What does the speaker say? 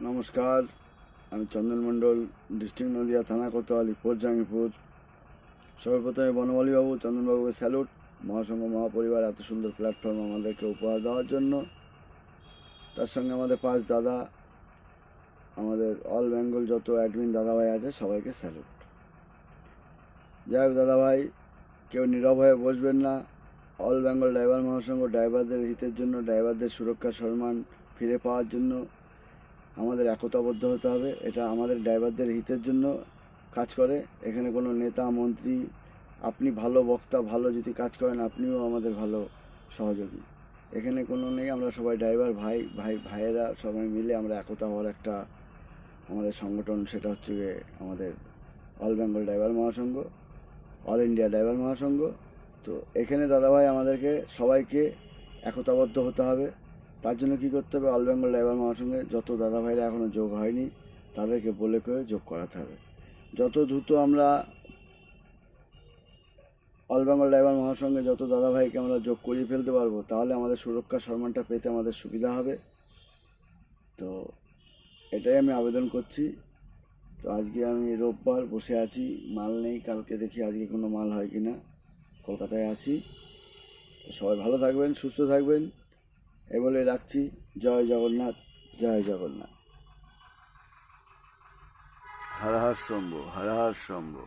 নমস্কার, আমি চন্দন মণ্ডল, ডিস্ট্রিক্ট নদিয়া, থানা কোতোয়ালি, পোস্ট জাঙ্গিপুর। সর্বপ্রথমে বনমালীবাবু, চন্দনবাবুকে স্যালুট। মহাসংঘ মহাপরিবার এত সুন্দর প্ল্যাটফর্ম আমাদেরকে উপহার দেওয়ার জন্য। তার সঙ্গে আমাদের 5 দাদা, আমাদের অল বেঙ্গল যত অ্যাডমিন দাদাভাই আছে সবাইকে স্যালুট। যাই হোক দাদাভাই, কেউ নীরব হয়ে বসবেন না। অল বেঙ্গল ড্রাইভার মহাসংঘ ড্রাইভারদের হিতের জন্য, ড্রাইভারদের সুরক্ষা সম্মান ফিরে পাওয়ার জন্য আমাদের একতাবদ্ধ হতে হবে। এটা আমাদের ড্রাইভারদের হিতের জন্য কাজ করে। এখানে কোনো নেতা মন্ত্রী, আপনি ভালো বক্তা, ভালো যদি কাজ করেন আপনিও আমাদের ভালো সহযোগী, এখানে কোনো নেই। আমরা সবাই ড্রাইভার ভাইয়েরা সবাই মিলে আমরা একতা হওয়ার একটা আমাদের সংগঠন, সেটা হচ্ছে আমাদের অল বেঙ্গল ড্রাইভার মহাসংঘ, অল ইন্ডিয়া ড্রাইভার মহাসংঘ। তো এখানে দাদাভাই আমাদেরকে সবাইকে একতাবদ্ধ হতে হবে। তার জন্য কী করতে হবে, অল বেঙ্গল ড্রাইভার মহাসংঘে যত দাদাভাইরা এখনও যোগ হয়নি তাদেরকে বলে করে যোগ করাতে হবে। যত দ্রুত আমরা অল বেঙ্গল ড্রাইভার মহাসংঘে যত দাদাভাইকে আমরা যোগ করিয়ে ফেলতে পারবো, তাহলে আমাদের সুরক্ষা সম্মানটা পেতে আমাদের সুবিধা হবে। তো এটাই আমি আবেদন করছি। তো আজকে আমি রোববার বসে আছি, মাল নেই, কালকে দেখি আজকে কোনো মাল হয় কি না। কলকাতায় আছি। তো সবাই ভালো থাকবেন, সুস্থ থাকবেন, এ বলে রাখছি। জয় জগন্নাথ, জয় জগন্নাথ। হর হর শম্ভু, হর হর শম্ভু।